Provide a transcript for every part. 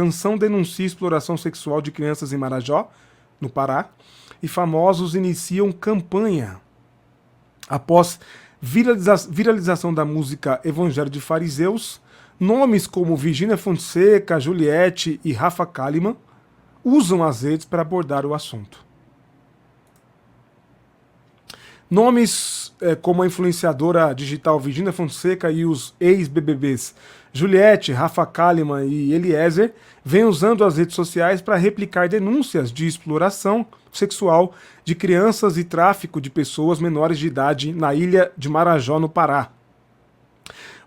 Canção denuncia exploração sexual de crianças em Marajó, no Pará, e famosos iniciam campanha. Após viralização da música Evangelho de Fariseus, nomes como Virgínia Fonseca, Juliette e Rafa Kalimann usam as redes para abordar o assunto. Nomes como a influenciadora digital Virgínia Fonseca e os ex-BBBs Juliette, Rafa Kalimann e Eliezer vêm usando as redes sociais para replicar denúncias de exploração sexual de crianças e tráfico de pessoas menores de idade na ilha de Marajó, no Pará.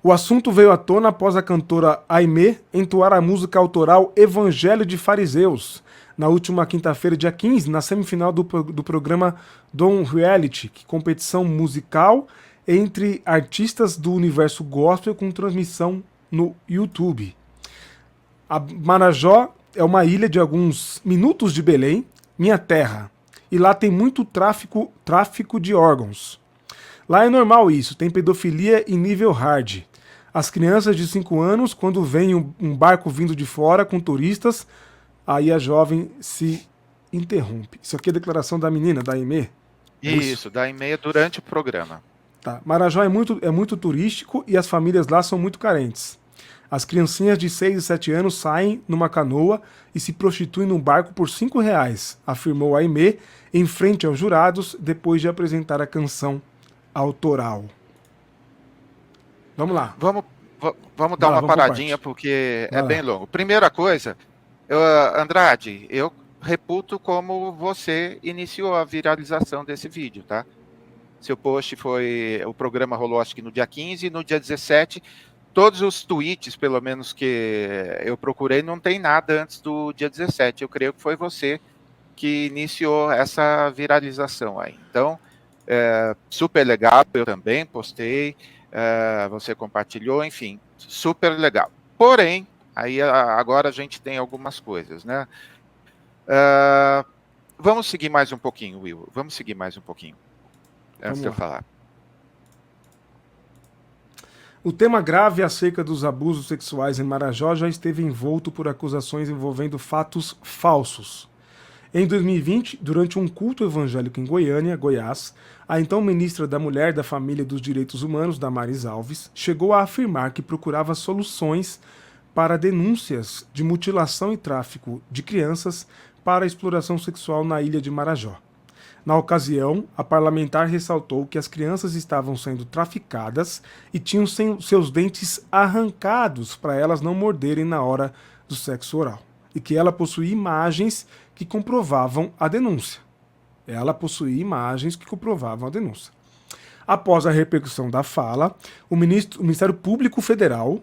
O assunto veio à tona após a cantora Aimee entoar a música autoral Evangelho de Fariseus, na última quinta-feira, dia 15, na semifinal do programa Dom Reality, competição musical entre artistas do universo gospel com transmissão no YouTube. A Marajó é uma ilha de alguns minutos de Belém, minha terra, e lá tem muito tráfico de órgãos. Lá é normal isso, tem pedofilia em nível hard. As crianças de 5 anos, quando vem um barco vindo de fora com turistas, aí a jovem se interrompe. Isso aqui é a declaração da menina, da Aimee? Isso, da Aimee durante o programa. Tá. Marajó é muito turístico e as famílias lá são muito carentes. As criancinhas de 6 e 7 anos saem numa canoa e se prostituem num barco por R$5, afirmou a Aimee em frente aos jurados depois de apresentar a canção autoral. Vamos lá. Vamos dar uma paradinha porque é bem longo. Primeira coisa, Andrade, eu reputo como você iniciou a viralização desse vídeo, tá? Seu post o programa rolou acho que no dia 15, no dia 17, todos os tweets, pelo menos que eu procurei, não tem nada antes do dia 17. Eu creio que foi você que iniciou essa viralização aí. Então, super legal, eu também postei, você compartilhou, enfim, super legal. Porém, aí agora a gente tem algumas coisas, né? Vamos seguir mais um pouquinho, Will. Vamos seguir mais um pouquinho, antes de eu falar. O tema grave acerca dos abusos sexuais em Marajó já esteve envolto por acusações envolvendo fatos falsos. Em 2020, durante um culto evangélico em Goiânia, Goiás, a então ministra da Mulher, da Família e dos Direitos Humanos, Damares Alves, chegou a afirmar que procurava soluções para denúncias de mutilação e tráfico de crianças para a exploração sexual na ilha de Marajó. Na ocasião, a parlamentar ressaltou que as crianças estavam sendo traficadas e tinham seus dentes arrancados para elas não morderem na hora do sexo oral, e que ela possuía imagens que comprovavam a denúncia. Após a repercussão da fala, o Ministério Público Federal,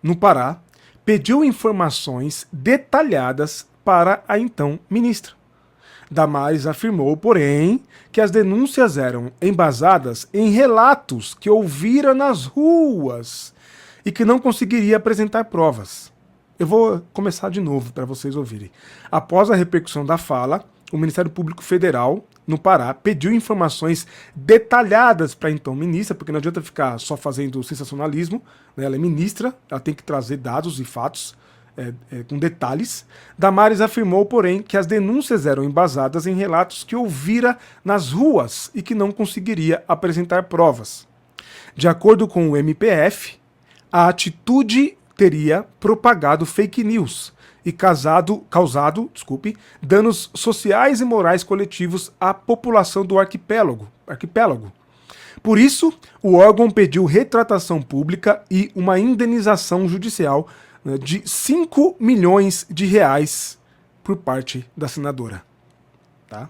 no Pará, pediu informações detalhadas para a então ministra. Damares afirmou, porém, que as denúncias eram embasadas em relatos que ouvira nas ruas e que não conseguiria apresentar provas. Eu vou começar de novo para vocês ouvirem. Após a repercussão da fala, o Ministério Público Federal, no Pará, pediu informações detalhadas para a então ministra, porque não adianta ficar só fazendo sensacionalismo, né? Ela é ministra, ela tem que trazer dados e fatos com detalhes. Damares afirmou, porém, que as denúncias eram embasadas em relatos que ouvira nas ruas e que não conseguiria apresentar provas. De acordo com o MPF, a atitude teria propagado fake news e causado danos sociais e morais coletivos à população do arquipélago. Por isso, o órgão pediu retratação pública e uma indenização judicial de 5 milhões de reais por parte da senadora. Tá?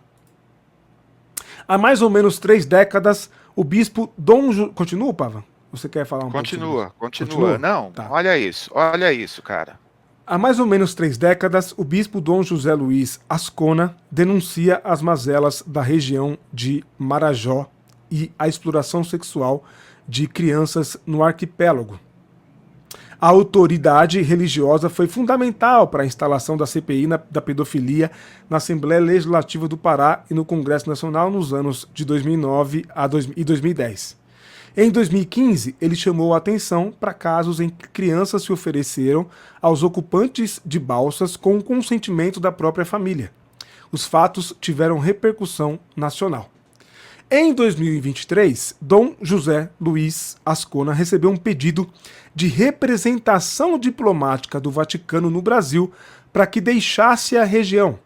Há mais ou menos 3 décadas, o bispo Dom... Continua, Pava? Você quer falar um pouco? Continua. Não, tá. Olha isso, cara. Há mais ou menos 3 décadas, o bispo Dom José Luiz Ascona denuncia as mazelas da região de Marajó e a exploração sexual de crianças no arquipélago. A autoridade religiosa foi fundamental para a instalação da CPI da pedofilia na Assembleia Legislativa do Pará e no Congresso Nacional nos anos de 2009 e 2010. Em 2015, ele chamou a atenção para casos em que crianças se ofereceram aos ocupantes de balsas com o consentimento da própria família. Os fatos tiveram repercussão nacional. Em 2023, Dom José Luiz Ascona recebeu um pedido de representação diplomática do Vaticano no Brasil para que deixasse a região.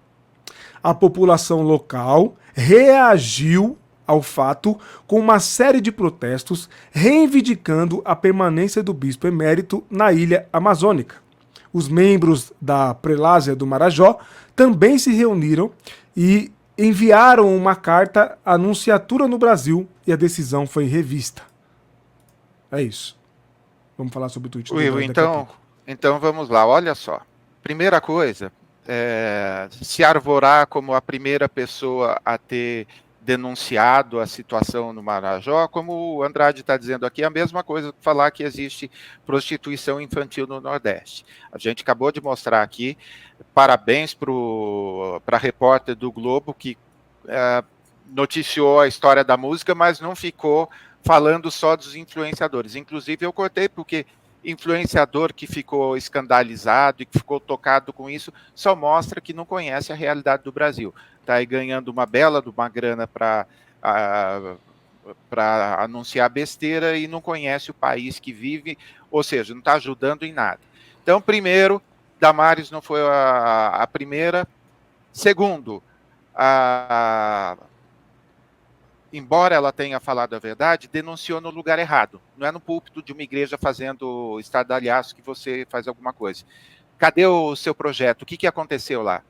A população local reagiu ao fato com uma série de protestos reivindicando a permanência do bispo emérito na ilha amazônica. Os membros da Prelásia do Marajó também se reuniram e enviaram uma carta à nunciatura no Brasil e a decisão foi revista. É isso. Vamos falar sobre o tweet do Will, então vamos lá, olha só. Primeira coisa, se arvorar como a primeira pessoa a ter denunciado a situação no Marajó, como o Andrade está dizendo aqui, é a mesma coisa que falar que existe prostituição infantil no Nordeste. A gente acabou de mostrar aqui, parabéns para a repórter do Globo, que noticiou a história da música, mas não ficou falando só dos influenciadores. Inclusive, eu cortei porque influenciador que ficou escandalizado e que ficou tocado com isso só mostra que não conhece a realidade do Brasil. Está aí ganhando uma bela de uma grana para anunciar besteira e não conhece o país que vive, ou seja, não está ajudando em nada. Então, primeiro, Damares não foi a primeira. Segundo, embora ela tenha falado a verdade, denunciou no lugar errado. Não é no púlpito de uma igreja fazendo estardalhaço que você faz alguma coisa. Cadê o seu projeto? O que aconteceu lá?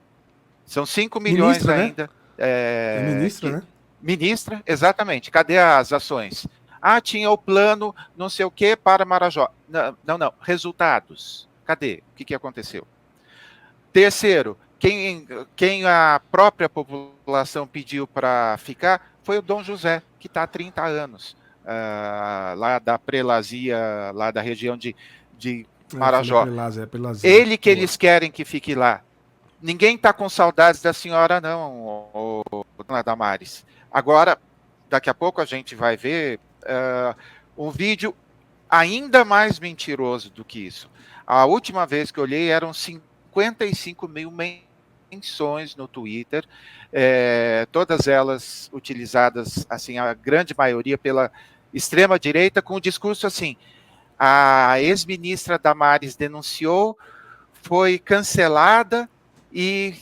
São 5 milhões Ministra, ainda. Né? Ministra, né? Ministra, exatamente. Cadê as ações? Tinha o plano não sei o que para Marajó. Não. Resultados. Cadê? O que aconteceu? Terceiro, quem a própria população pediu para ficar foi o Dom José, que está há 30 anos, lá da Prelazia, lá da região de Marajó. Prelazia. Ele que eles querem que fique lá. Ninguém está com saudades da senhora, não, dona Damares. Agora, daqui a pouco a gente vai ver um vídeo ainda mais mentiroso do que isso. A última vez que eu olhei eram 55 mil menções no Twitter, todas elas utilizadas, assim, a grande maioria pela extrema-direita, com o discurso assim: a ex-ministra Damares denunciou, foi cancelada e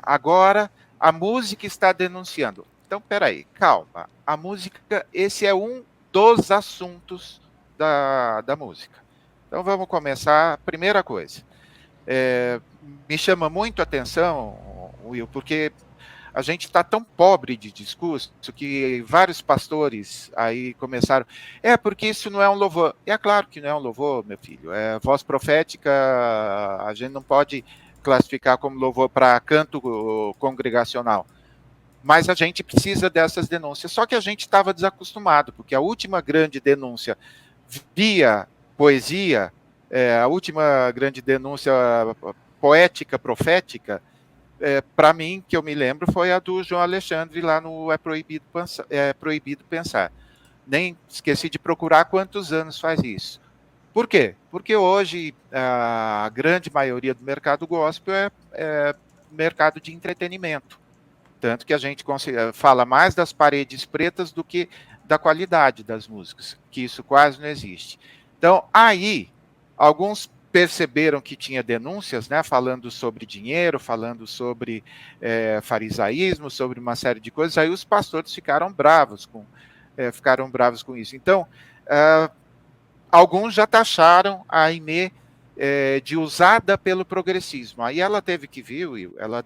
agora a música está denunciando. Então, peraí, calma. A música, esse é um dos assuntos da música. Então, vamos começar. Primeira coisa. Me chama muito a atenção, Will, porque a gente está tão pobre de discurso que vários pastores aí começaram, porque isso não é um louvor. É claro que não é um louvor, meu filho. Voz profética, a gente não pode classificar como louvor para canto congregacional. Mas a gente precisa dessas denúncias. Só que a gente estava desacostumado, porque a última grande denúncia via poesia, a última grande denúncia poética, profética, para mim, que eu me lembro, foi a do João Alexandre lá no Proibido Pensar. Nem esqueci de procurar quantos anos faz isso. Por quê? Porque hoje a grande maioria do mercado gospel é mercado de entretenimento. Tanto que a gente fala mais das paredes pretas do que da qualidade das músicas, que isso quase não existe. Então, aí, alguns perceberam que tinha denúncias, né, falando sobre dinheiro, falando sobre farisaísmo, sobre uma série de coisas, aí os pastores ficaram bravos com isso. Então, alguns já taxaram a Aimee de usada pelo progressismo. Aí ela teve que vir, ela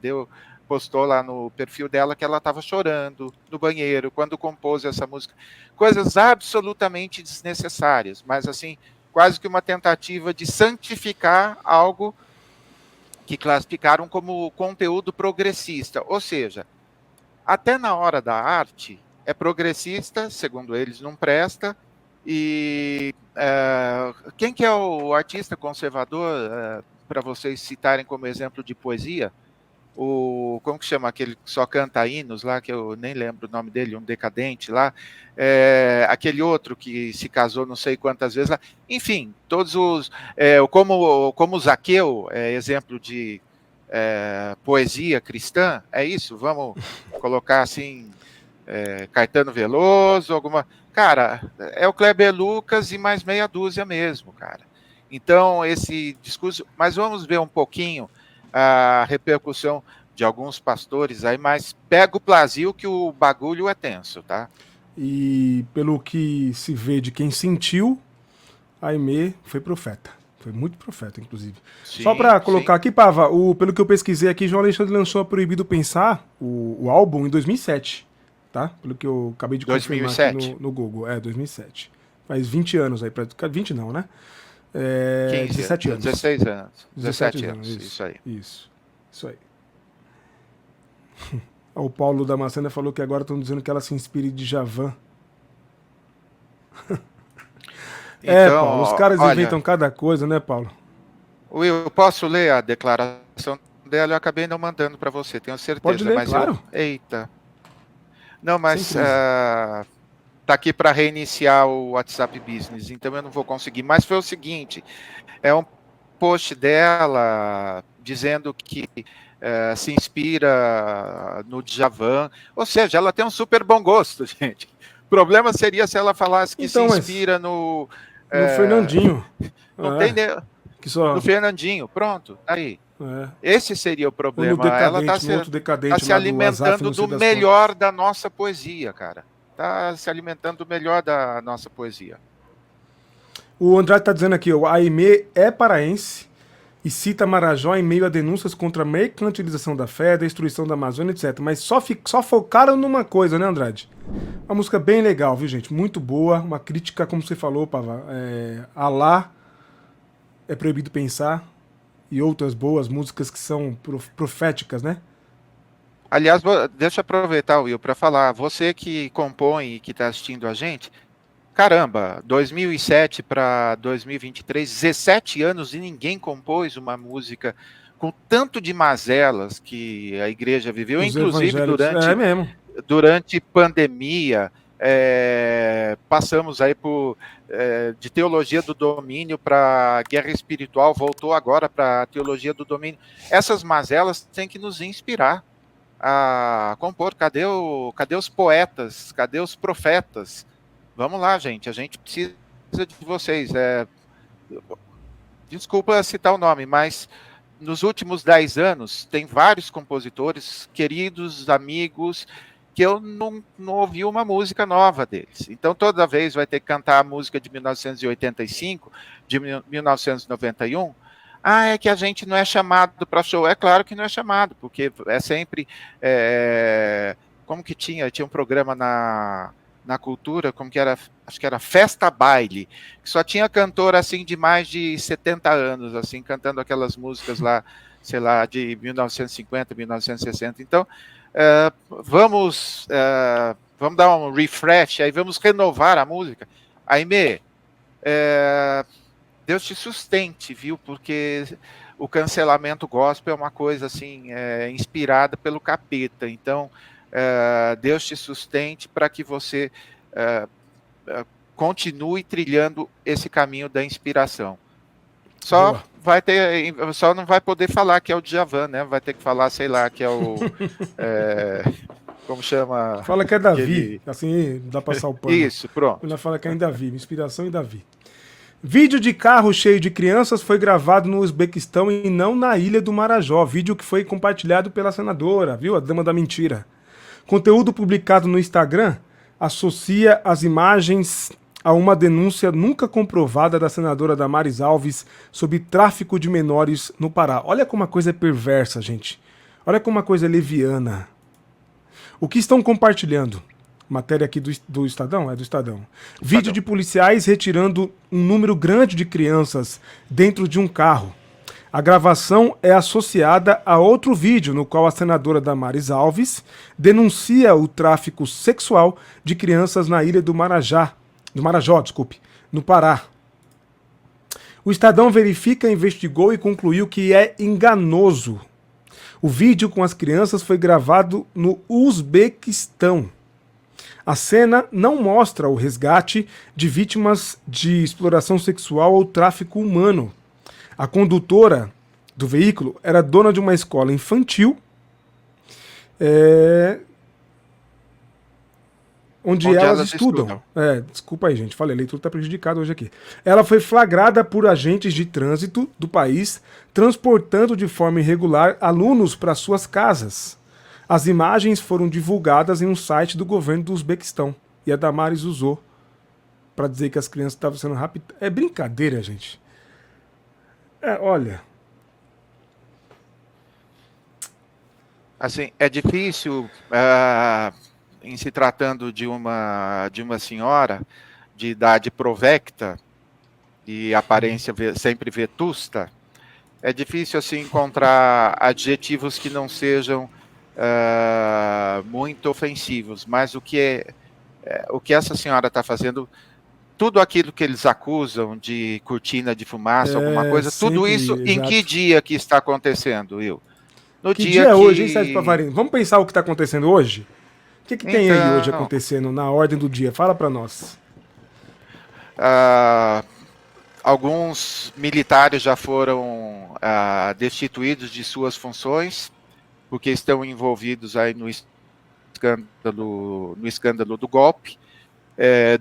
postou lá no perfil dela que ela estava chorando no banheiro quando compôs essa música. Coisas absolutamente desnecessárias, mas assim, quase que uma tentativa de santificar algo que classificaram como conteúdo progressista. Ou seja, até na hora da arte é progressista, segundo eles não presta, e quem que é o artista conservador para vocês citarem como exemplo de poesia? como que chama aquele que só canta hinos lá, que eu nem lembro o nome dele, um decadente lá, aquele outro que se casou não sei quantas vezes lá, enfim, todos os, como o Zaqueu, exemplo de poesia cristã, é isso, vamos colocar assim, Caetano Veloso, cara, é o Kleber Lucas e mais meia dúzia mesmo, cara. Então, esse discurso, mas vamos ver um pouquinho a repercussão de alguns pastores aí, mas pega o Brasil que o bagulho é tenso, tá? E pelo que se vê de quem sentiu, Aimee foi profeta. Foi muito profeta, inclusive. Sim, Só para colocar sim. aqui, Pava, pelo que eu pesquisei aqui, João Alexandre lançou a Proibido Pensar, o álbum, em 2007. Tá? Pelo que eu acabei de 2007. confirmar aqui no Google. 2007. Faz 20 anos aí. 20 não, né? 15, 17 anos. 16 anos. 17 anos. Isso aí. Isso aí. O Paulo Damascena falou que agora estão dizendo que ela se inspira de Djavan. Então, Paulo, os caras inventam cada coisa, né, Paulo? Will, eu posso ler a declaração dela? Eu acabei não mandando para você, tenho certeza. Pode ler, mas claro. Eita. Não, mas tá aqui para reiniciar o WhatsApp Business, então eu não vou conseguir. Mas foi o seguinte, é um post dela dizendo que se inspira no Djavan, ou seja, ela tem um super bom gosto, gente. O problema seria se ela falasse que então, se inspira no Fernandinho. Não tem no Fernandinho, pronto, aí. Esse seria o problema. Ela está se alimentando do melhor da nossa poesia, cara. Está se alimentando do melhor da nossa poesia. O Andrade está dizendo aqui, o Aimee é paraense e cita Marajó em meio a denúncias contra a mercantilização da fé, destruição da Amazônia, etc. Mas só focaram numa coisa, né, Andrade? Uma música bem legal, viu, gente? Muito boa, uma crítica, como você falou, Pava. Alá é proibido pensar e outras boas músicas que são proféticas, né? Aliás, deixa eu aproveitar, Will, para falar. Você que compõe e que está assistindo a gente, caramba, 2007 para 2023, 17 anos e ninguém compôs uma música com tanto de mazelas que a igreja viveu, inclusive durante pandemia. Passamos aí de teologia do domínio para guerra espiritual, voltou agora para teologia do domínio. Essas mazelas têm que nos inspirar a compor. Cadê os poetas? Cadê os profetas? Vamos lá, gente, a gente precisa de vocês. Desculpa citar o nome, mas nos últimos 10 anos tem vários compositores, queridos amigos, que eu não ouvi uma música nova deles. Então, toda vez vai ter que cantar a música de 1985, de 1991. É que a gente não é chamado para show. É claro que não é chamado, porque é sempre... como que tinha um programa na cultura, como que era, acho que era Festa Baile, que só tinha cantor assim de mais de 70 anos, assim, cantando aquelas músicas lá, sei lá, de 1950, 1960. Então, vamos dar um refresh, aí vamos renovar a música. Aimee, Deus te sustente, viu? Porque o cancelamento gospel é uma coisa assim, inspirada pelo capeta. Então, Deus te sustente para que você continue trilhando esse caminho da inspiração. Só não vai poder falar que é o Djavan, né? Vai ter que falar, sei lá, que é o como chama? Fala que é Davi, assim dá pra passar o pano. Isso, pronto. Ela fala que é em Davi, inspiração em Davi. Vídeo de carro cheio de crianças foi gravado no Uzbequistão e não na ilha do Marajó. Vídeo que foi compartilhado pela senadora, viu? A dama da mentira. Conteúdo publicado no Instagram associa as imagens a uma denúncia nunca comprovada da senadora Damares Alves sobre tráfico de menores no Pará. Olha como a coisa é perversa, gente. Olha como a coisa é leviana. O que estão compartilhando? Matéria aqui do Estadão? É do Estadão. Vídeo de policiais retirando um número grande de crianças dentro de um carro. A gravação é associada a outro vídeo no qual a senadora Damares Alves denuncia o tráfico sexual de crianças na ilha do Marajó, no Pará. O Estadão verifica, investigou e concluiu que é enganoso. O vídeo com as crianças foi gravado no Uzbequistão. A cena não mostra o resgate de vítimas de exploração sexual ou tráfico humano. A condutora do veículo era dona de uma escola infantil, onde elas estudam. Desculpa aí, gente. Falei, a leitura está prejudicada hoje aqui. Ela foi flagrada por agentes de trânsito do país transportando de forma irregular alunos para suas casas. As imagens foram divulgadas em um site do governo do Uzbequistão. E a Damares usou para dizer que as crianças estavam sendo raptadas. É brincadeira, gente. Olha. Assim, é difícil, em se tratando de uma senhora de idade provecta e aparência sempre vetusta, é difícil assim encontrar adjetivos que não sejam muito ofensivos, mas o que essa senhora está fazendo, tudo aquilo que eles acusam de cortina de fumaça, alguma coisa, tudo isso, exato. Em que dia que está acontecendo, Will? No que dia é hoje, hein, Sérgio Pavarini? Vamos pensar o que está acontecendo hoje? O que tem aí hoje acontecendo na ordem do dia? Fala para nós. Alguns militares já foram destituídos de suas funções, porque estão envolvidos aí no escândalo do golpe.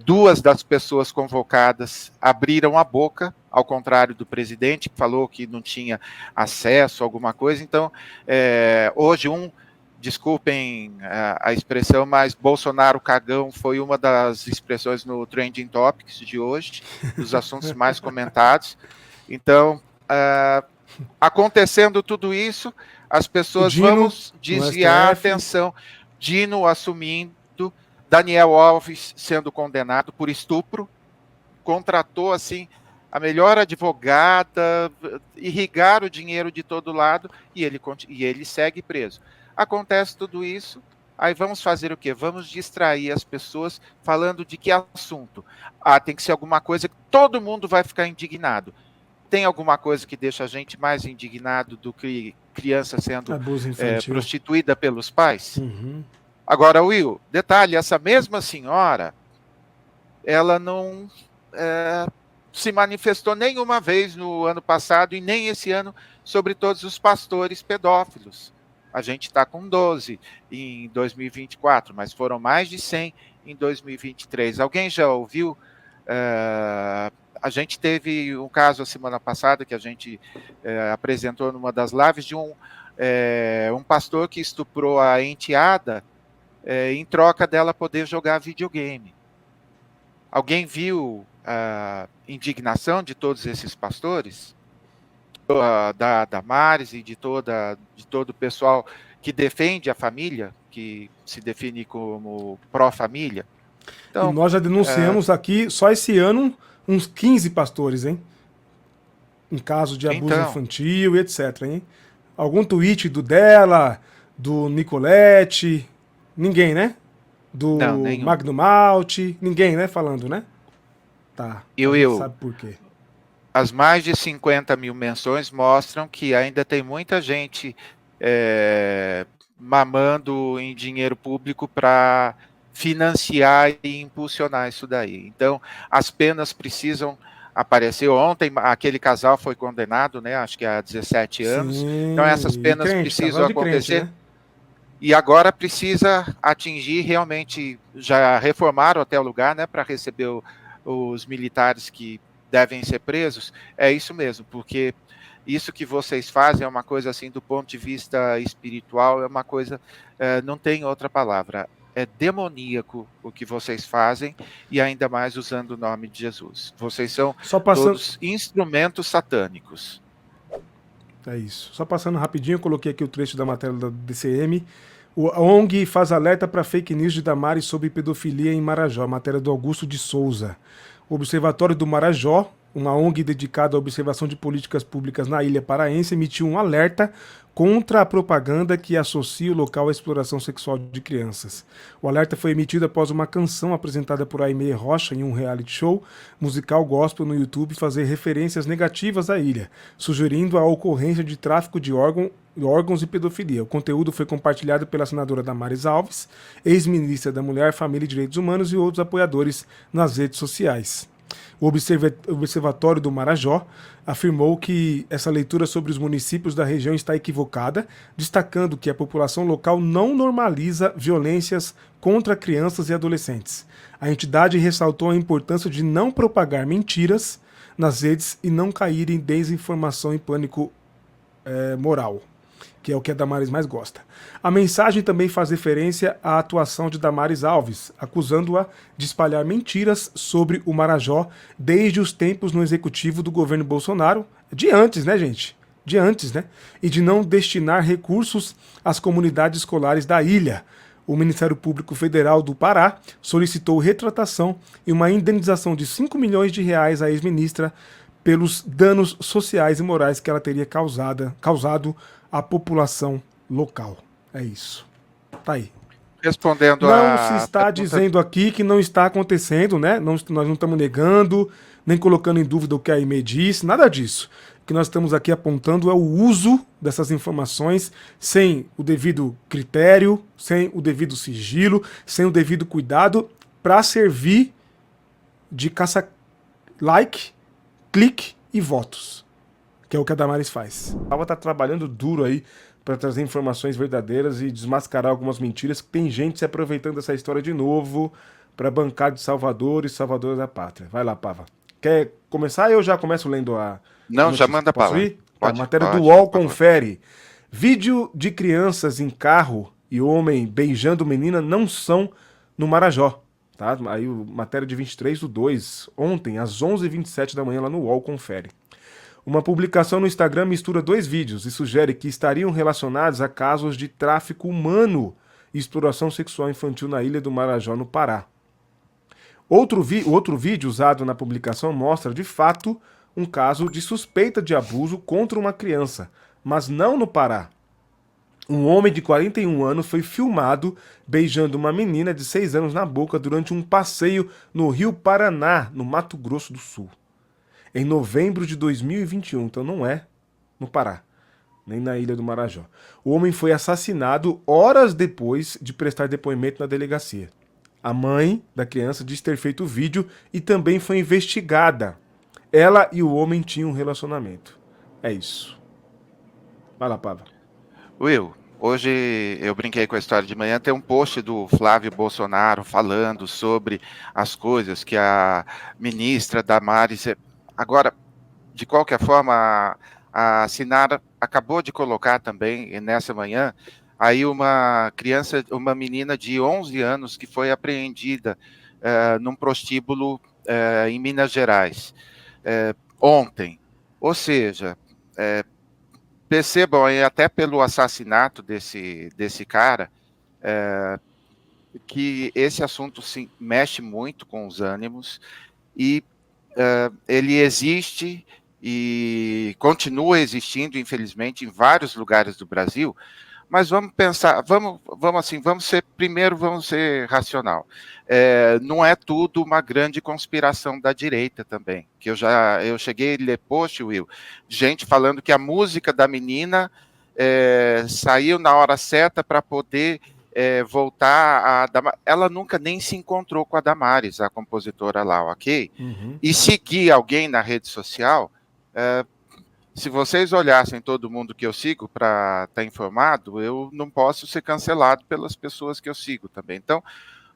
Duas das pessoas convocadas abriram a boca, ao contrário do presidente, que falou que não tinha acesso a alguma coisa. Então, hoje, desculpem a expressão, mas Bolsonaro cagão foi uma das expressões no Trending Topics de hoje, dos assuntos mais comentados. Então, acontecendo tudo isso, as pessoas vão desviar a atenção. Dino assumindo, Daniel Alves sendo condenado por estupro, contratou assim a melhor advogada, irrigar o dinheiro de todo lado e ele segue preso. Acontece tudo isso, aí vamos fazer o quê? Vamos distrair as pessoas falando de que assunto? Tem que ser alguma coisa que todo mundo vai ficar indignado. Tem alguma coisa que deixa a gente mais indignado do que criança sendo prostituída pelos pais? Uhum. Agora, Will, detalhe, essa mesma senhora, ela não se manifestou nenhuma vez no ano passado e nem esse ano sobre todos os pastores pedófilos. A gente está com 12 em 2024, mas foram mais de 100 em 2023. Alguém já ouviu? A gente teve um caso a semana passada que a gente apresentou numa das lives de um pastor que estuprou a enteada em troca dela poder jogar videogame. Alguém viu a indignação de todos esses pastores? Da Damares e de todo o pessoal que defende a família, que se define como pró-família. Então, e nós já denunciamos aqui, só esse ano, uns 15 pastores, hein? Em caso de abuso infantil e etc, hein? Algum tweet dela, do Nicolete... Ninguém, né? Do Magno Malte, ninguém, né? Falando, né? Tá. Eu sabe por quê. As mais de 50 mil menções mostram que ainda tem muita gente mamando em dinheiro público para financiar e impulsionar isso daí. Então, as penas precisam aparecer. Ontem, aquele casal foi condenado, né? Acho que há 17 anos. Sim, então, essas penas precisam acontecer. Né? E agora precisa atingir realmente, já reformaram até o lugar, né, para receber os militares que devem ser presos. É isso mesmo, porque isso que vocês fazem é uma coisa assim, do ponto de vista espiritual, é uma coisa, não tem outra palavra, é demoníaco o que vocês fazem, e ainda mais usando o nome de Jesus. Vocês são todos instrumentos satânicos. É isso. Só passando rapidinho, eu coloquei aqui o trecho da matéria da DCM. A ONG faz alerta para fake news de Damares sobre pedofilia em Marajó. Matéria do Augusto de Souza. O Observatório do Marajó, uma ONG dedicada à observação de políticas públicas na ilha paraense, emitiu um alerta contra a propaganda que associa o local à exploração sexual de crianças. O alerta foi emitido após uma canção apresentada por Aimee Rocha em um reality show musical gospel no YouTube fazer referências negativas à ilha, sugerindo a ocorrência de tráfico de órgãos e pedofilia. O conteúdo foi compartilhado pela senadora Damares Alves, ex-ministra da Mulher, Família e Direitos Humanos e outros apoiadores nas redes sociais. O Observatório do Marajó afirmou que essa leitura sobre os municípios da região está equivocada, destacando que a população local não normaliza violências contra crianças e adolescentes. A entidade ressaltou a importância de não propagar mentiras nas redes e não cair em desinformação e pânico moral, que é o que a Damares mais gosta. A mensagem também faz referência à atuação de Damares Alves, acusando-a de espalhar mentiras sobre o Marajó desde os tempos no executivo do governo Bolsonaro, de antes, né, gente? De antes, né? E de não destinar recursos às comunidades escolares da ilha. O Ministério Público Federal do Pará solicitou retratação e uma indenização de 5 milhões de reais à ex-ministra pelos danos sociais e morais que ela teria causado à população local. É isso. Tá aí. Respondendo não se está dizendo aqui que não está acontecendo, né? Nós não estamos negando, nem colocando em dúvida o que a Aimee disse, nada disso. O que nós estamos aqui apontando é o uso dessas informações sem o devido critério, sem o devido sigilo, sem o devido cuidado, para servir de caça-like, clique e votos, que é o que a Damares faz. Ela está trabalhando duro aí para trazer informações verdadeiras e desmascarar algumas mentiras, que tem gente se aproveitando dessa história de novo para bancar de Salvador e Salvador da Pátria. Vai lá, Pava. Quer começar ou eu já começo lendo a... Não, já manda para lá. A matéria do UOL confere. Vídeo de crianças em carro e homem beijando menina não são no Marajó. Tá? Aí matéria de 23/2, ontem, às 11h27 da manhã, lá no UOL confere. Uma publicação no Instagram mistura 2 vídeos e sugere que estariam relacionados a casos de tráfico humano e exploração sexual infantil na ilha do Marajó, no Pará. Outro vídeo usado na publicação mostra, de fato, um caso de suspeita de abuso contra uma criança, mas não no Pará. Um homem de 41 anos foi filmado beijando uma menina de 6 anos na boca durante um passeio no Rio Paraná, no Mato Grosso do Sul, em novembro de 2021, então não é no Pará, nem na ilha do Marajó. O homem foi assassinado horas depois de prestar depoimento na delegacia. A mãe da criança diz ter feito o vídeo e também foi investigada. Ela e o homem tinham um relacionamento. É isso. Vai lá, Pava. Will, hoje eu brinquei com a história de manhã, tem um post do Flávio Bolsonaro falando sobre as coisas que a ministra Damares... Agora, de qualquer forma, a Sinara acabou de colocar também, nessa manhã, aí uma criança, uma menina de 11 anos que foi apreendida num prostíbulo em Minas Gerais, ontem. Ou seja, percebam aí, até pelo assassinato desse cara, que esse assunto sim, mexe muito com os ânimos e ele existe e continua existindo, infelizmente, em vários lugares do Brasil, mas vamos pensar, vamos ser racional. Não é tudo uma grande conspiração da direita também, que eu cheguei a ler post, Will, gente falando que a música da menina saiu na hora certa para poder voltar a... Ela nunca nem se encontrou com a Damares, a compositora lá, ok? Uhum. E seguir alguém na rede social... se vocês olhassem todo mundo que eu sigo para estar informado, eu não posso ser cancelado pelas pessoas que eu sigo também. Então,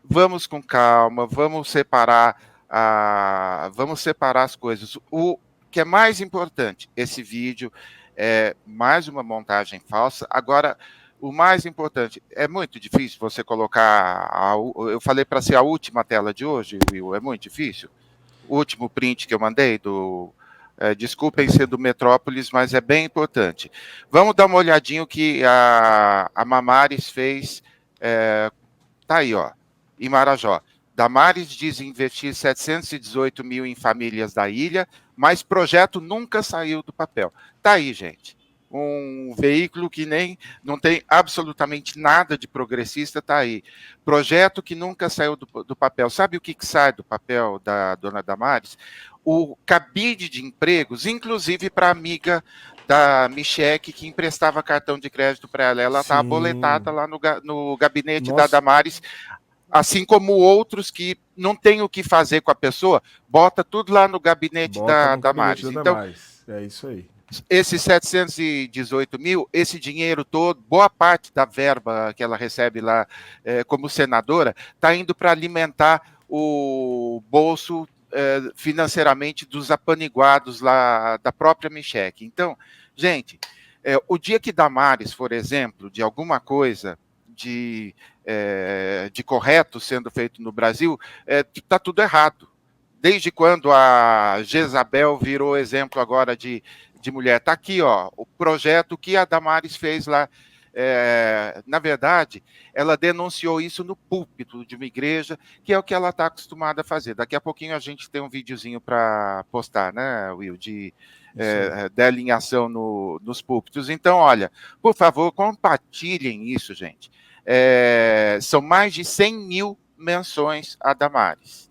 vamos com calma, vamos separar as coisas. O que é mais importante, esse vídeo é mais uma montagem falsa. Agora, o mais importante, é muito difícil você colocar... eu falei para ser a última tela de hoje, Will, é muito difícil. O último print que eu mandei do... desculpem ser do Metrópolis, mas é bem importante. Vamos dar uma olhadinha o que a Mamares fez. Tá aí, ó, em Marajó. Damares diz investir 718 mil em famílias da ilha, mas projeto nunca saiu do papel. Tá aí, gente. um veículo que não tem absolutamente nada de progressista, está aí. Projeto que nunca saiu do papel. Sabe o que sai do papel da dona Damares? O cabide de empregos, inclusive para a amiga da Micheque, que emprestava cartão de crédito para ela. Ela está aboletada lá no gabinete da Damares, assim como outros que não tem o que fazer com a pessoa, bota tudo lá no gabinete da Damares. Então, é isso aí. Esses 718 mil, esse dinheiro todo, boa parte da verba que ela recebe lá como senadora, está indo para alimentar o bolso financeiramente dos apaniguados lá da própria Micheque. Então, gente, o dia que Damares for exemplo de alguma coisa de correto sendo feito no Brasil, está tudo errado. Desde quando a Jezabel virou exemplo agora de mulher? Está aqui, ó, o projeto que a Damares fez lá. Na verdade, ela denunciou isso no púlpito de uma igreja, que é o que ela está acostumada a fazer. Daqui a pouquinho a gente tem um videozinho para postar, né, Will, da alinhação nos púlpitos. Então, olha, por favor, compartilhem isso, gente. São mais de 100 mil menções a Damares.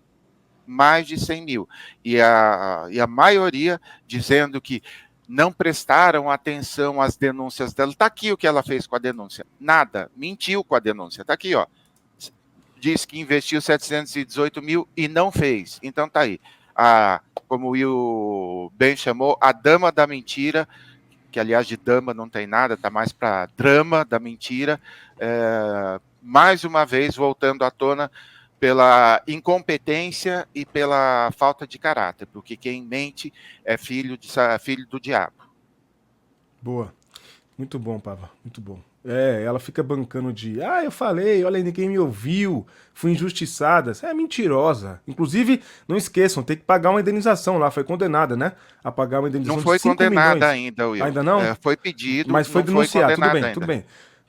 Mais de 100 mil. E a maioria dizendo que não prestaram atenção às denúncias dela. Está aqui o que ela fez com a denúncia. Nada. Mentiu com a denúncia. Está aqui, ó. Diz que investiu 718 mil e não fez. Então está aí. Como o Will bem chamou, a dama da mentira, que aliás de dama não tem nada, está mais para drama da mentira, mais uma vez voltando à tona pela incompetência e pela falta de caráter, porque quem mente é filho do diabo. Boa. Muito bom, Pava. Muito bom. Ela fica bancando eu falei, olha, ninguém me ouviu, fui injustiçada. É mentirosa. Inclusive, não esqueçam, tem que pagar uma indenização lá. Foi condenada, né? A pagar uma indenização de 5 milhões. Não foi condenada ainda, Will. Ainda não? Foi pedido, mas foi denunciado. Tudo bem.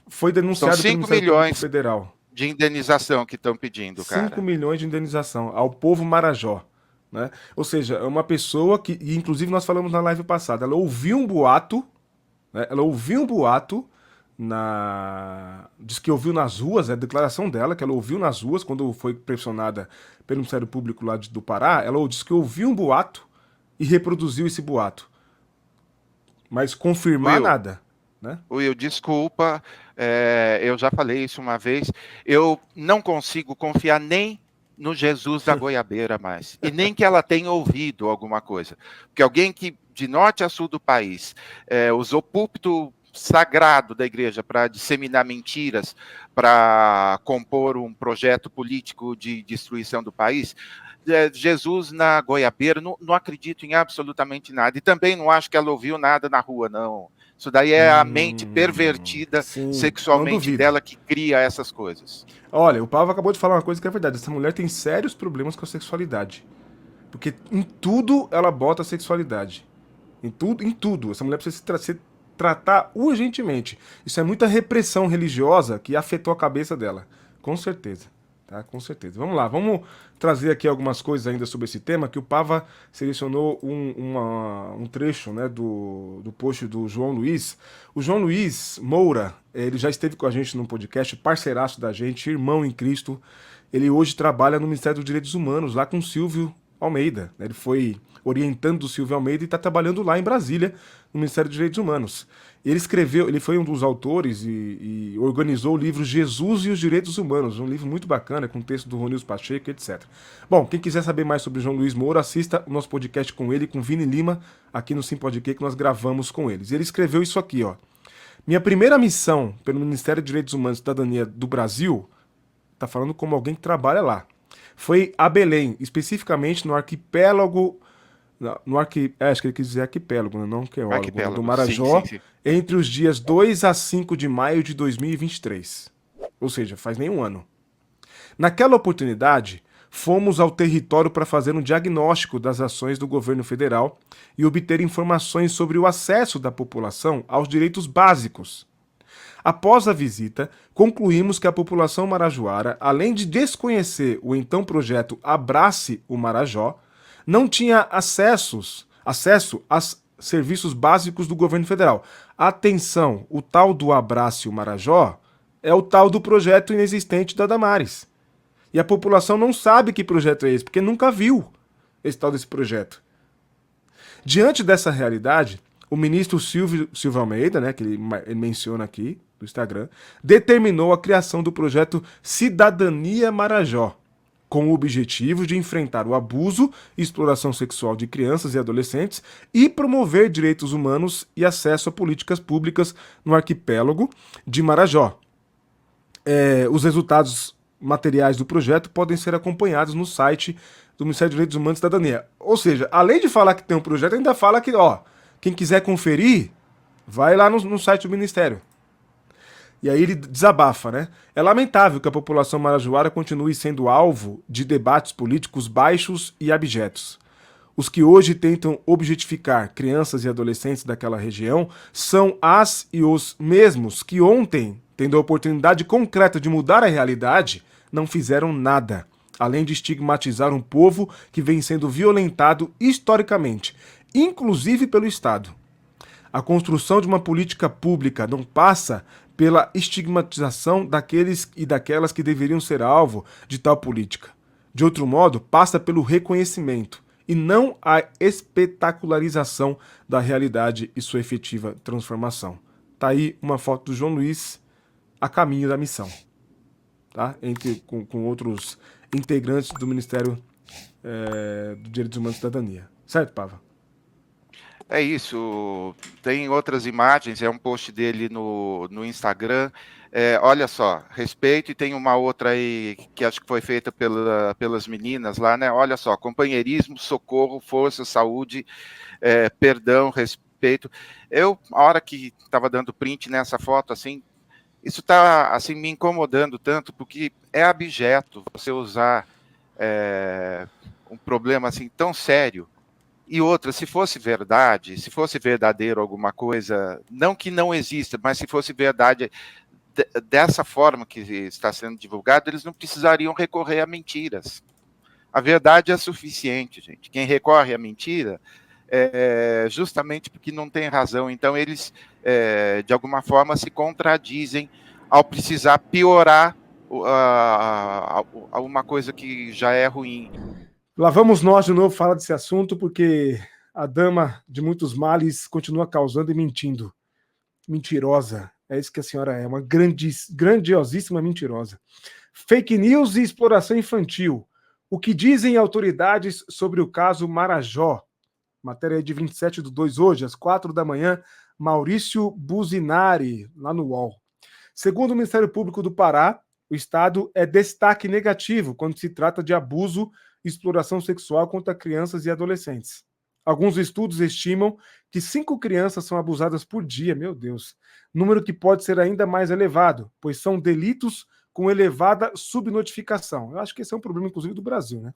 Foi denunciado pelo Ministério Público Federal. De indenização que estão pedindo, cara. 5 milhões de indenização ao povo Marajó. Né? Ou seja, é uma pessoa que, e inclusive nós falamos na live passada, ela ouviu um boato, né? Diz que ouviu nas ruas, é a declaração dela, que ela ouviu nas ruas, quando foi pressionada pelo Ministério Público lá do Pará, ela disse que ouviu um boato e reproduziu esse boato. Mas confirmar nada. Né? Will, desculpa, eu já falei isso uma vez, eu não consigo confiar nem no Jesus da Goiabeira mais, e nem que ela tenha ouvido alguma coisa, porque alguém que de norte a sul do país usou púlpito sagrado da igreja para disseminar mentiras, para compor um projeto político de destruição do país, Jesus na Goiabeira, não acredito em absolutamente nada, e também não acho que ela ouviu nada na rua, não. Isso daí é a mente pervertida sexualmente dela que cria essas coisas. Olha, o Pava acabou de falar uma coisa que é verdade. Essa mulher tem sérios problemas com a sexualidade. Porque em tudo ela bota a sexualidade. Em tudo. Essa mulher precisa se tratar urgentemente. Isso é muita repressão religiosa que afetou a cabeça dela. Com certeza. Tá? Com certeza. Vamos lá, vamos trazer aqui algumas coisas ainda sobre esse tema, que o Pava selecionou um trecho, né, do post do João Luiz. O João Luiz Moura, ele já esteve com a gente no podcast, parceiraço da gente, irmão em Cristo. Ele hoje trabalha no Ministério dos Direitos Humanos, lá com o Silvio Almeida. Ele foi orientando o Silvio Almeida e está trabalhando lá em Brasília, no Ministério dos Direitos Humanos. Ele foi um dos autores e organizou o livro Jesus e os Direitos Humanos, um livro muito bacana, com texto do Ronilson Pacheco, etc. Bom, quem quiser saber mais sobre João Luiz Moura, assista o nosso podcast com ele, com Vini Lima, aqui no Sim Podcast, que nós gravamos com eles. Ele escreveu isso aqui, ó. Minha primeira missão pelo Ministério de Direitos Humanos e Cidadania do Brasil, tá falando como alguém que trabalha lá, foi a Belém, especificamente no arquipélago... acho que ele quis dizer arquipélago, não arquipélago, do Marajó, sim. Entre os dias 2 a 5 de maio de 2023. Ou seja, faz nem um ano. Naquela oportunidade, fomos ao território para fazer um diagnóstico das ações do governo federal e obter informações sobre o acesso da população aos direitos básicos. Após a visita, concluímos que a população marajoara, além de desconhecer o então projeto Abrace o Marajó, não tinha acesso aos serviços básicos do governo federal. Atenção, o tal do Abraço Marajó é o tal do projeto inexistente da Damares. E a população não sabe que projeto é esse, porque nunca viu esse tal desse projeto. Diante dessa realidade, o ministro Silvio Almeida, né, que ele menciona aqui no Instagram, determinou a criação do projeto Cidadania Marajó, com o objetivo de enfrentar o abuso e exploração sexual de crianças e adolescentes e promover direitos humanos e acesso a políticas públicas no arquipélago de Marajó. Os resultados materiais do projeto podem ser acompanhados no site do Ministério dos Direitos Humanos e Cidadania. Ou seja, além de falar que tem um projeto, ainda fala que, ó, quem quiser conferir, vai lá no site do Ministério. E aí ele desabafa, né? É lamentável que a população marajoara continue sendo alvo de debates políticos baixos e abjetos. Os que hoje tentam objetificar crianças e adolescentes daquela região são as e os mesmos que ontem, tendo a oportunidade concreta de mudar a realidade, não fizeram nada, além de estigmatizar um povo que vem sendo violentado historicamente, inclusive pelo Estado. A construção de uma política pública não passa pela estigmatização daqueles e daquelas que deveriam ser alvo de tal política. De outro modo, passa pelo reconhecimento e não a espetacularização da realidade e sua efetiva transformação. Tá aí uma foto do João Luiz a caminho da missão, tá? Com outros integrantes do Ministério dos Direitos Humanos e Cidadania. Certo, Pava? É isso. Tem outras imagens, é um post dele no Instagram. Olha só, respeito, e tem uma outra aí que acho que foi feita pelas meninas lá, né? Olha só, companheirismo, socorro, força, saúde, perdão, respeito. A hora que estava dando print nessa foto, assim, isso está assim, me incomodando tanto, porque é abjeto você usar um problema assim tão sério. E outra, se fosse verdade, se fosse verdadeiro alguma coisa, não que não exista, mas se fosse verdade dessa forma que está sendo divulgado, eles não precisariam recorrer a mentiras. A verdade é suficiente, gente. Quem recorre à mentira é justamente porque não tem razão. Então, eles, de alguma forma, se contradizem ao precisar piorar uma coisa que já é ruim. Lá vamos nós de novo falar desse assunto, porque a dama de muitos males continua causando e mentindo. Mentirosa. É isso que a senhora é, uma grandiosíssima mentirosa. Fake news e exploração infantil. O que dizem autoridades sobre o caso Marajó? Matéria de 27/2 hoje, às 4 da manhã, Maurício Buzinari, lá no UOL. Segundo o Ministério Público do Pará, o Estado é destaque negativo quando se trata de abuso e exploração sexual contra crianças e adolescentes. Alguns estudos estimam que 5 crianças são abusadas por dia, meu Deus. Número que pode ser ainda mais elevado, pois são delitos com elevada subnotificação. Eu acho que esse é um problema, inclusive, do Brasil, né?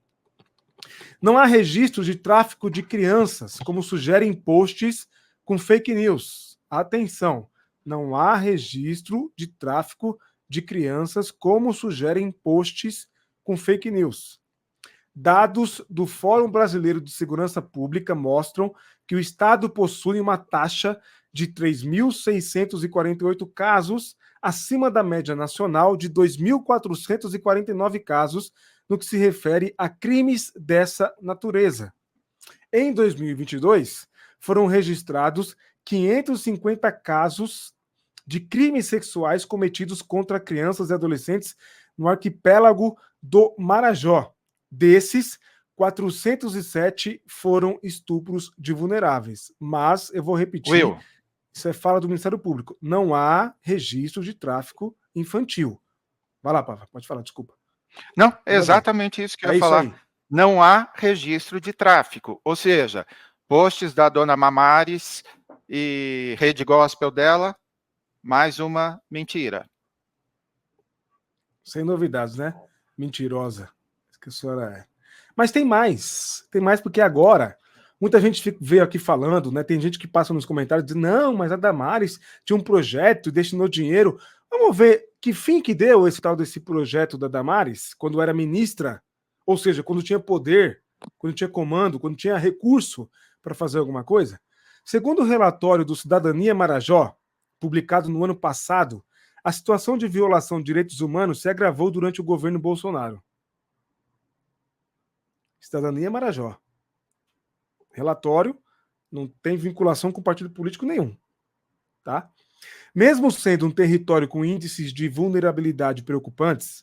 Não há registros de tráfico de crianças, como sugerem posts com fake news. Atenção, não há registro de tráfico de crianças, como sugerem posts com fake news. Dados do Fórum Brasileiro de Segurança Pública mostram que o Estado possui uma taxa de 3.648 casos, acima da média nacional de 2.449 casos, no que se refere a crimes dessa natureza. Em 2022, foram registrados 550 casos de crimes sexuais cometidos contra crianças e adolescentes no arquipélago do Marajó. Desses, 407 foram estupros de vulneráveis. Mas, eu vou repetir, Will, isso é fala do Ministério Público. Não há registro de tráfico infantil. Vai lá, Pava, pode falar, desculpa. não, é exatamente isso que eu ia falar. Aí. Não há registro de tráfico. Ou seja, posts da dona Mamares e rede gospel dela, mais uma mentira. Sem novidades, né? Mentirosa. Que a senhora é. Mas tem mais. Tem mais porque agora muita gente veio aqui falando, né? Tem gente que passa nos comentários dizendo, não, mas a Damares tinha um projeto e destinou dinheiro. Vamos ver que fim que deu esse tal desse projeto da Damares quando era ministra, ou seja, quando tinha poder, quando tinha comando, quando tinha recurso para fazer alguma coisa. Segundo o relatório do Cidadania Marajó, publicado no ano passado, a situação de violação de direitos humanos se agravou durante o governo Bolsonaro. Cidadania Marajó. Relatório não tem vinculação com partido político nenhum. Tá? Mesmo sendo um território com índices de vulnerabilidade preocupantes,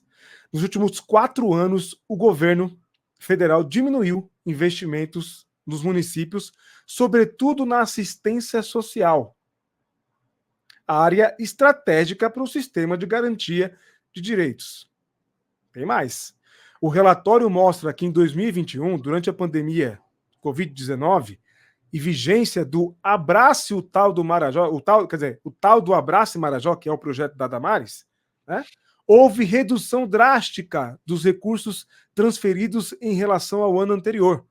nos últimos 4 anos o governo federal diminuiu investimentos nos municípios, sobretudo na assistência social, área estratégica para o sistema de garantia de direitos. Tem mais. O relatório mostra que em 2021, durante a pandemia Covid-19 e vigência do Abrace o Tal do Marajó, o tal do Abrace Marajó, que é o projeto da Damares, né? Houve redução drástica dos recursos transferidos em relação ao ano anterior.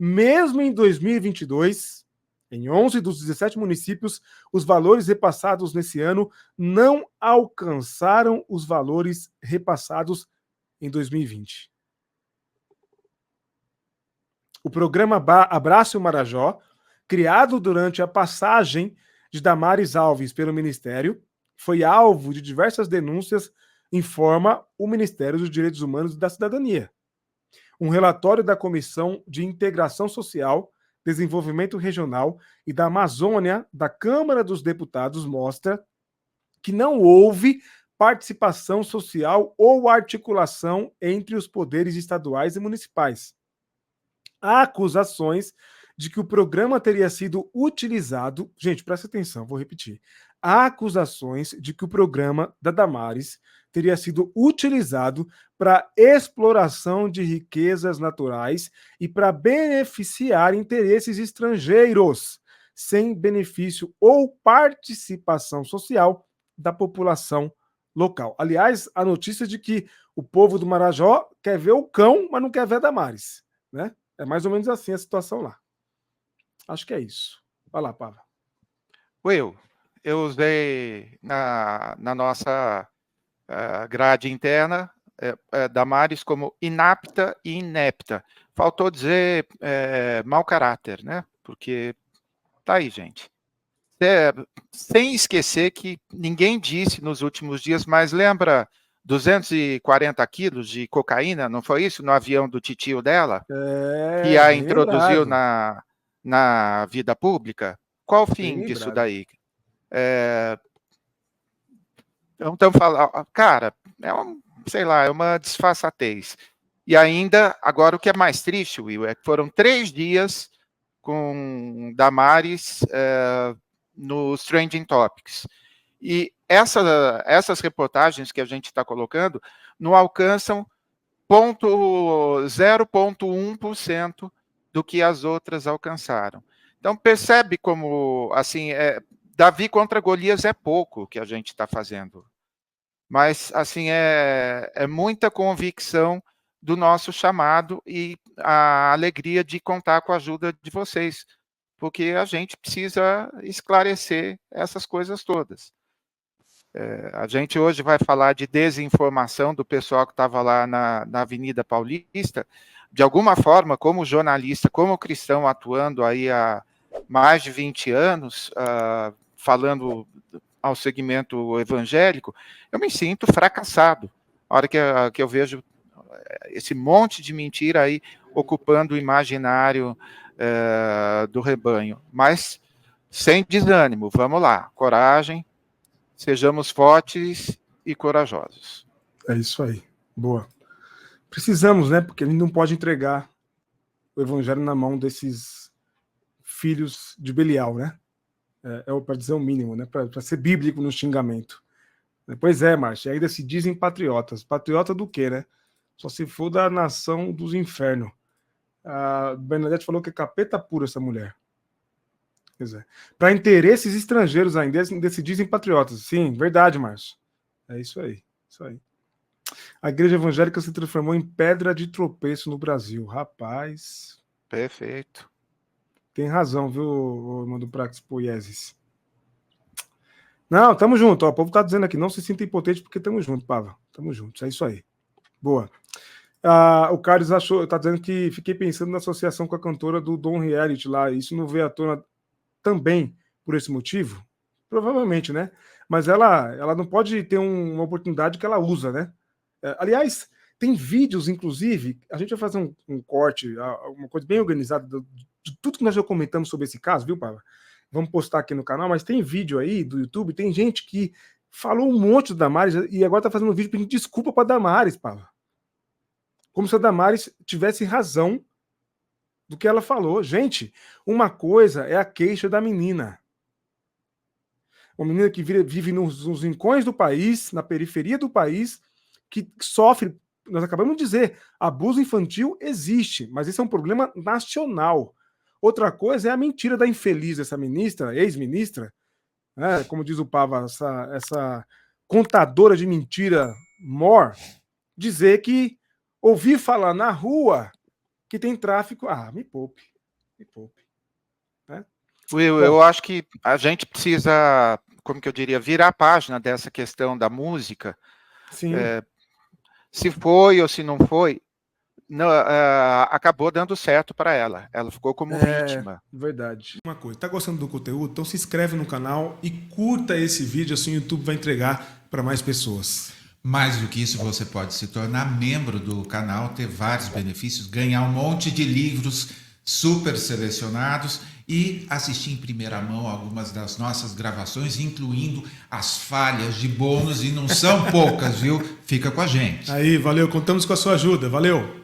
Mesmo em 2022, em 11 dos 17 municípios, os valores repassados nesse ano não alcançaram os valores repassados em 2020. O programa Abrace o Marajó, criado durante a passagem de Damares Alves pelo Ministério, foi alvo de diversas denúncias, informa o Ministério dos Direitos Humanos e da Cidadania. Um relatório da Comissão de Integração Social, Desenvolvimento Regional e da Amazônia da Câmara dos Deputados mostra que não houve participação social ou articulação entre os poderes estaduais e municipais. Há acusações de que o programa teria sido utilizado. Gente, presta atenção, vou repetir. Há acusações de que o programa da Damares teria sido utilizado para exploração de riquezas naturais e para beneficiar interesses estrangeiros, sem benefício ou participação social da população local. Aliás, a notícia de que o povo do Marajó quer ver o cão, mas não quer ver a Damares, né? É mais ou menos assim a situação lá. Acho que é isso. Vai lá, Pava. Will, eu usei na nossa grade interna Damares como inapta e inepta. Faltou dizer mau caráter, né? Porque tá aí, gente. Sem esquecer que ninguém disse nos últimos dias, mas lembra 240 quilos de cocaína, não foi isso? No avião do titio dela? Que a introduziu na vida pública? Qual o fim disso daí? Então, cara, sei lá, é uma disfarçatez. E ainda, agora o que é mais triste, Will, é que foram 3 dias com Damares nos Trending Topics. E essas reportagens que a gente está colocando não alcançam 0,1% do que as outras alcançaram. Então, percebe como, assim, Davi contra Golias é pouco que a gente está fazendo. Mas, assim, é muita convicção do nosso chamado e a alegria de contar com a ajuda de vocês, porque a gente precisa esclarecer essas coisas todas. A gente hoje vai falar de desinformação do pessoal que estava lá na Avenida Paulista, de alguma forma, como jornalista, como cristão, atuando aí há mais de 20 anos, falando ao segmento evangélico, eu me sinto fracassado. A hora que eu vejo esse monte de mentira aí ocupando o imaginário do rebanho. Mas sem desânimo, vamos lá, coragem, sejamos fortes e corajosos. É isso aí, boa. Precisamos, né? Porque a gente não pode entregar o evangelho na mão desses filhos de Belial, né? Para dizer o mínimo, né? Para ser bíblico no xingamento. Pois é, Márcia, ainda se dizem patriotas. Patriota do quê, né? Só se for da nação dos infernos. A Bernadette falou que é capeta pura essa mulher. Para interesses estrangeiros ainda se dizem patriotas. Sim, verdade, Márcio. É isso aí. Isso aí. A igreja evangélica se transformou em pedra de tropeço no Brasil. Rapaz. Perfeito. Tem razão, viu, irmão do Praxis Poieses? Não, tamo junto. Ó, o povo tá dizendo aqui, não se sinta impotente porque tamo junto, Pava. Tamo junto. É isso aí. Boa. O Carlos tá dizendo que fiquei pensando na associação com a cantora do Dom Reality lá. Isso não veio à tona também por esse motivo? Provavelmente, né? Mas ela não pode ter uma oportunidade que ela usa, né? Aliás, tem vídeos, inclusive, a gente vai fazer um corte, uma coisa bem organizada de tudo que nós já comentamos sobre esse caso, viu, Pava? Vamos postar aqui no canal, mas tem vídeo aí do YouTube, tem gente que falou um monte da Damares e agora tá fazendo um vídeo pedindo desculpa pra Damares, Pava. Como se a Damares tivesse razão do que ela falou. Gente, uma coisa é a queixa da menina. Uma menina que vive nos rincões do país, na periferia do país, que sofre, nós acabamos de dizer, abuso infantil existe, mas esse é um problema nacional. Outra coisa é a mentira da infeliz dessa ministra, ex-ministra, né, como diz o Pava, essa contadora de mentira mor, dizer que ouvir falar na rua que tem tráfico. Ah, me poupe, me poupe. Né? Will, eu acho que a gente precisa, como que eu diria, virar a página dessa questão da música. Sim. Se foi ou se não foi, não, acabou dando certo para ela. Ela ficou como vítima. Verdade. Uma coisa, tá gostando do conteúdo? Então se inscreve no canal e curta esse vídeo, assim o YouTube vai entregar para mais pessoas. Mais do que isso, você pode se tornar membro do canal, ter vários benefícios, ganhar um monte de livros super selecionados e assistir em primeira mão algumas das nossas gravações, incluindo as falhas de bônus, e não são poucas, viu? Fica com a gente. Aí, valeu, contamos com a sua ajuda, valeu!